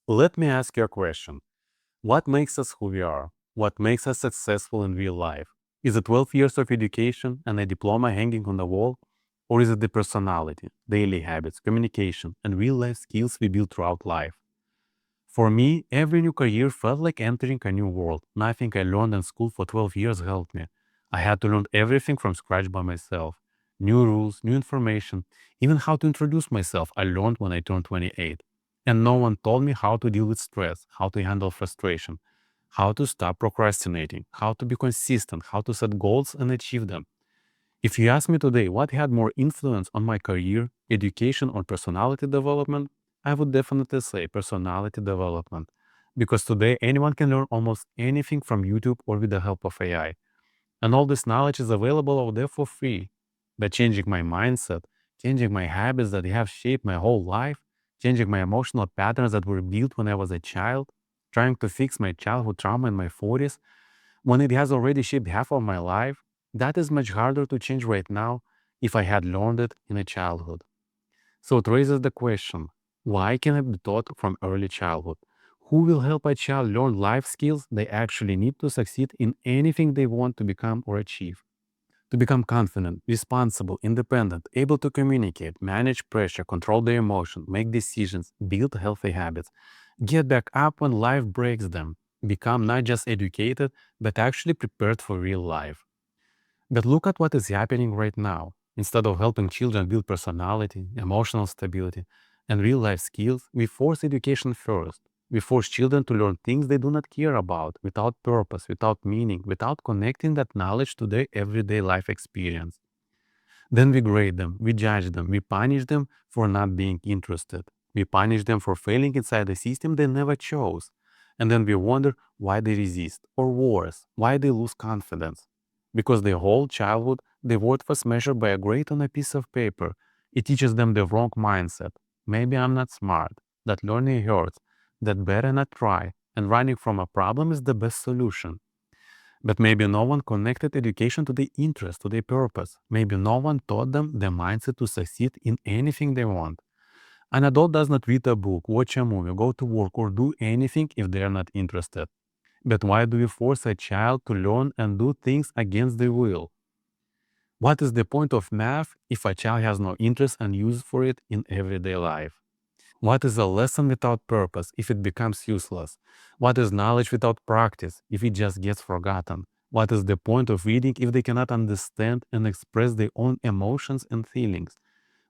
Let me ask you a question. What makes us who we are? What makes us successful in real life? Is it 12 years of education and a diploma hanging on the wall? Or is it the personality, daily habits, communication, and real life skills we build throughout life? For me, every new career felt like entering a new world. Nothing I learned in school for 12 years helped me. I had to learn everything from scratch by myself. New rules, new information, even how to introduce myself, I learned when I turned 28. And no one told me how to deal with stress, how to handle frustration, how to stop procrastinating, how to be consistent, how to set goals and achieve them. If you ask me today what had more influence on my career, education, or personality development, I would definitely say personality development. Because today anyone can learn almost anything from YouTube or with the help of AI. And all this knowledge is available out there for free. But changing my mindset, changing my habits that have shaped my whole life, changing my emotional patterns that were built when I was a child, trying to fix my childhood trauma in my 40s, when it has already shaped half of my life, that is much harder to change right now if I had learned it in a childhood. So it raises the question, why can it be taught from early childhood? Who will help a child learn life skills they actually need to succeed in anything they want to become or achieve? To become confident, responsible, independent, able to communicate, manage pressure, control their emotion, make decisions, build healthy habits, get back up when life breaks them, become not just educated, but actually prepared for real life. But look at what is happening right now. Instead of helping children build personality, emotional stability, and real life skills, we force education first. We force children to learn things they do not care about, without purpose, without meaning, without connecting that knowledge to their everyday life experience. Then we grade them, we judge them, we punish them for not being interested. We punish them for failing inside a system they never chose. And then we wonder why they resist, or worse, why they lose confidence. Because their whole childhood, their worth was measured by a grade on a piece of paper. It teaches them the wrong mindset. Maybe I'm not smart, that learning hurts, that better not try, and running from a problem is the best solution. But maybe no one connected education to their interest, to their purpose. Maybe no one taught them the mindset to succeed in anything they want. An adult does not read a book, watch a movie, go to work, or do anything if they are not interested. But why do we force a child to learn and do things against their will? What is the point of math if a child has no interest and use for it in everyday life? What is a lesson without purpose if it becomes useless? What is knowledge without practice if it just gets forgotten? What is the point of reading if they cannot understand and express their own emotions and feelings?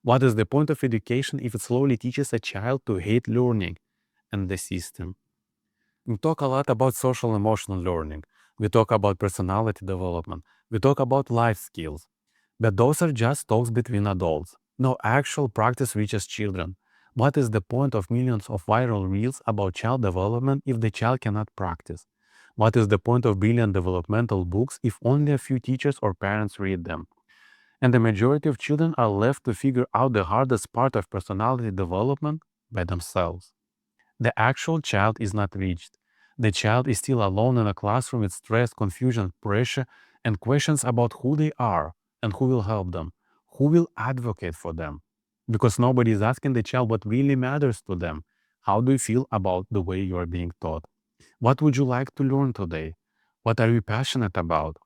What is the point of education if it slowly teaches a child to hate learning and the system? We talk a lot about social emotional learning. We talk about personality development. We talk about life skills. But those are just talks between adults. No actual practice reaches children. What is the point of millions of viral reels about child development if the child cannot practice? What is the point of brilliant developmental books if only a few teachers or parents read them? And the majority of children are left to figure out the hardest part of personality development by themselves. The actual child is not reached. The child is still alone in a classroom with stress, confusion, pressure, and questions about who they are and who will help them, who will advocate for them. Because nobody is asking the child what really matters to them. How do you feel about the way you are being taught? What would you like to learn today? What are you passionate about?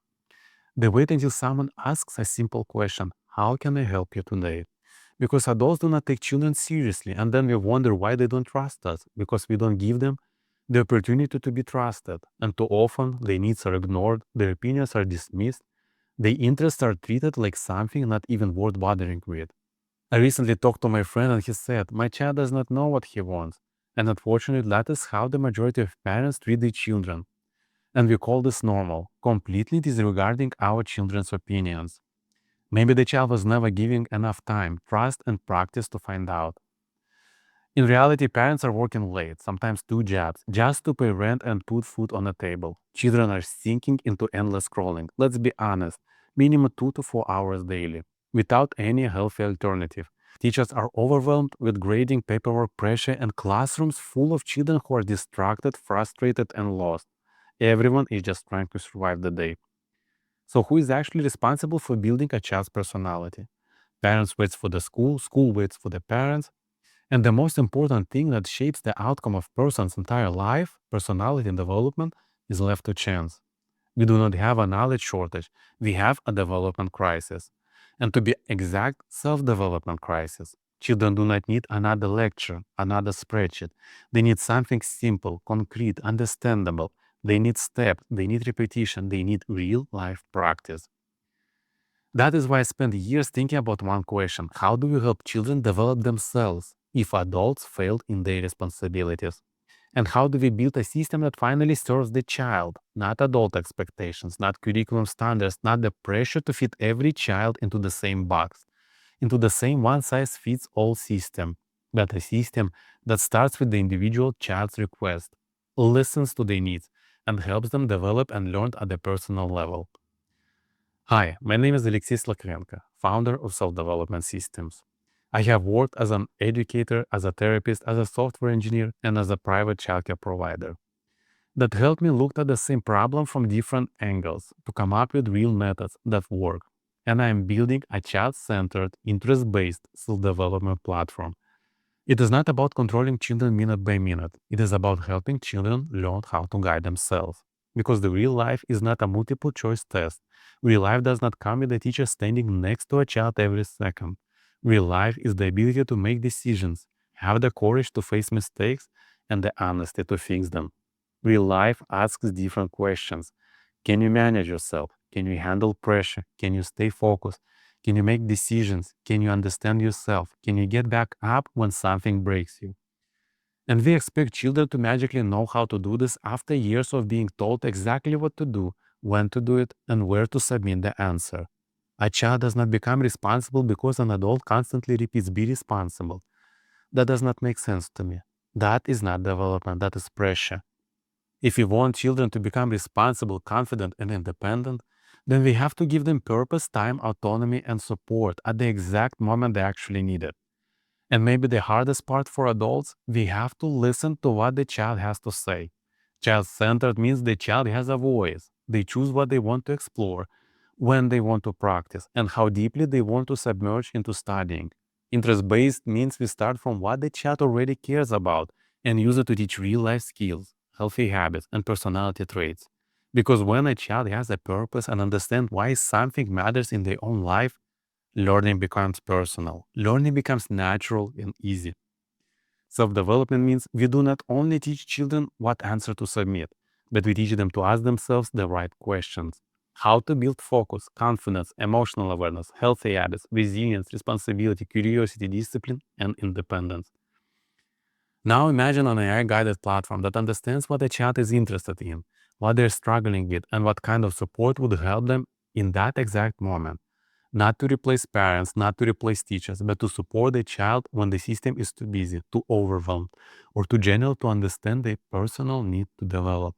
They wait until someone asks a simple question: how can I help you today? Because adults do not take children seriously, and then we wonder why they don't trust us, because we don't give them the opportunity to be trusted. And too often, their needs are ignored, their opinions are dismissed, their interests are treated like something not even worth bothering with. I recently talked to my friend, and he said, my child does not know what he wants. And unfortunately, that is how the majority of parents treat their children. And we call this normal, completely disregarding our children's opinions. Maybe the child was never given enough time, trust, and practice to find out. In reality, parents are working late, sometimes two jobs, just to pay rent and put food on the table. Children are sinking into endless scrolling. Let's be honest, minimum 2 to 4 hours daily, without any healthy alternative. Teachers are overwhelmed with grading, paperwork, pressure, and classrooms full of children who are distracted, frustrated, and lost. Everyone is just trying to survive the day. So, who is actually responsible for building a child's personality? Parents wait for the school, school waits for the parents, And the most important thing that shapes the outcome of person's entire life, personality and development, is left to chance. We do not have a knowledge shortage. We have a development crisis. And to be exact, self-development crisis. Children do not need another lecture, another spreadsheet. They need something simple, concrete, understandable. They need steps, they need repetition, they need real life practice. That is why I spent years thinking about one question: how do we help children develop themselves if adults failed in their responsibilities? And how do we build a system that finally serves the child, not adult expectations, not curriculum standards, not the pressure to fit every child into the same box, into the same one size fits all system, but a system that starts with the individual child's request, listens to their needs, and helps them develop and learn at the personal level. Hi, my name is Alexei Slakrenko, founder of Self Development Systems. I have worked as an educator, as a therapist, as a software engineer, and as a private childcare provider. That helped me look at the same problem from different angles to come up with real methods that work. And I am building a child-centered, interest-based self-development platform. It is not about controlling children minute by minute. It is about helping children learn how to guide themselves. Because the real life is not a multiple choice test. Real life does not come with a teacher standing next to a child every second. Real life is the ability to make decisions, have the courage to face mistakes, and the honesty to fix them. Real life asks different questions. Can you manage yourself? Can you handle pressure? Can you stay focused? Can you make decisions? Can you understand yourself? Can you get back up when something breaks you? And we expect children to magically know how to do this after years of being told exactly what to do, when to do it, and where to submit the answer. A child does not become responsible because an adult constantly repeats, be responsible. That does not make sense to me. That is not development, that is pressure. If we want children to become responsible, confident, and independent, then we have to give them purpose, time, autonomy, and support at the exact moment they actually need it. And maybe the hardest part for adults, we have to listen to what the child has to say. Child-centered means the child has a voice. They choose what they want to explore, when they want to practice, and how deeply they want to submerge into studying. Interest-based means we start from what the child already cares about and use it to teach real-life skills, healthy habits, and personality traits. Because when a child has a purpose and understands why something matters in their own life, learning becomes personal. Learning becomes natural and easy. Self development means we do not only teach children what answer to submit, but we teach them to ask themselves the right questions. How to build focus, confidence, emotional awareness, healthy habits, resilience, responsibility, curiosity, discipline, and independence. Now imagine an AI guided platform that understands what a child is interested in, what they're struggling with, and what kind of support would help them in that exact moment. Not to replace parents, not to replace teachers, but to support the child when the system is too busy, too overwhelmed, or too general to understand their personal need to develop.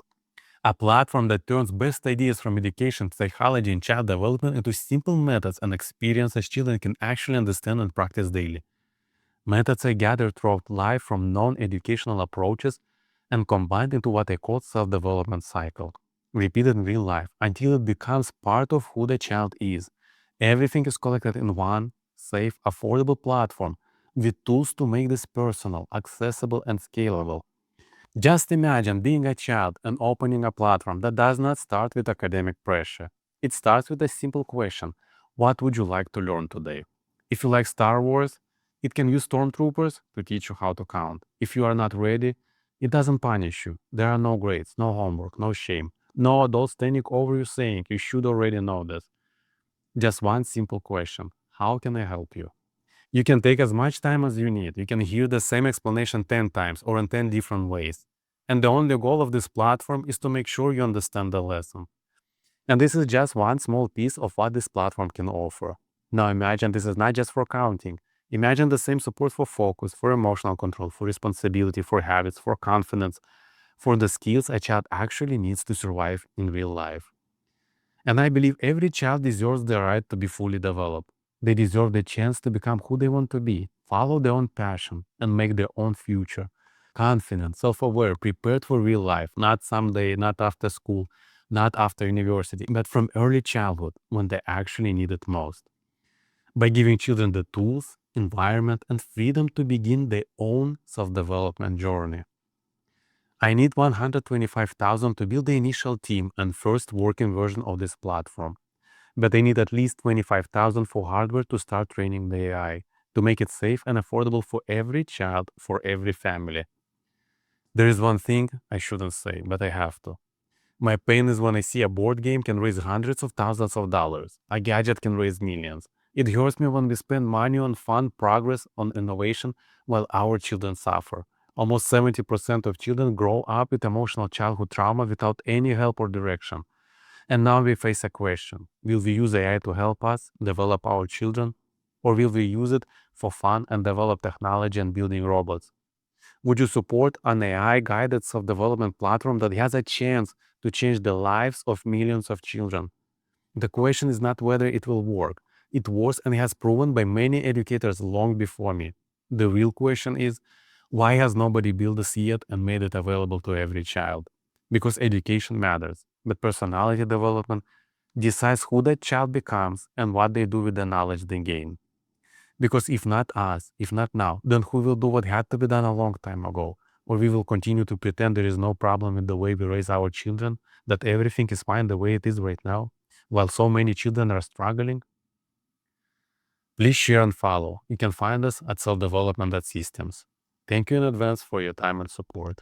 A platform that turns best ideas from education, psychology, and child development into simple methods and experiences children can actually understand and practice daily. Methods are gathered throughout life from non-educational approaches and combined into what I call self-development cycle, repeated in real life until it becomes part of who the child is. Everything is collected in one safe, affordable platform with tools to make this personal, accessible, and scalable. Just imagine being a child and opening a platform that does not start with academic pressure. It starts with a simple question: what would you like to learn today? If you like Star Wars, it can use stormtroopers to teach you how to count. If you are not ready, it doesn't punish you. There are no grades, no homework, no shame, no adult standing over you saying you should already know this. Just one simple question: how can I help you? You can take as much time as you need. You can hear the same explanation 10 times or in 10 different ways. And the only goal of this platform is to make sure you understand the lesson. And this is just one small piece of what this platform can offer. Now imagine this is not just for counting. Imagine the same support for focus, for emotional control, for responsibility, for habits, for confidence, for the skills a child actually needs to survive in real life. And I believe every child deserves the right to be fully developed. They deserve the chance to become who they want to be, follow their own passion, and make their own future. Confident, self aware, prepared for real life, not someday, not after school, not after university, but from early childhood when they actually need it most. By giving children the tools, environment, and freedom to begin their own self-development journey. I need $125,000 to build the initial team and first working version of this platform. But I need at least $25,000 for hardware to start training the AI, to make it safe and affordable for every child, for every family. There is one thing I shouldn't say, but I have to. My pain is when I see a board game can raise hundreds of thousands of dollars. A gadget can raise millions. It hurts me when we spend money on fun, progress, on innovation, while our children suffer. Almost 70% of children grow up with emotional childhood trauma without any help or direction. And now we face a question. Will we use AI to help us develop our children? Or will we use it for fun and develop technology and building robots? Would you support an AI-guided self-development platform that has a chance to change the lives of millions of children? The question is not whether it will work. It was and has proven by many educators long before me. The real question is, why has nobody built this yet and made it available to every child? Because education matters, but personality development decides who that child becomes and what they do with the knowledge they gain. Because if not us, if not now, then who will do what had to be done a long time ago? Or we will continue to pretend there is no problem with the way we raise our children, that everything is fine the way it is right now, while so many children are struggling? Please share and follow. You can find us at selfdevelopment.systems. Thank you in advance for your time and support.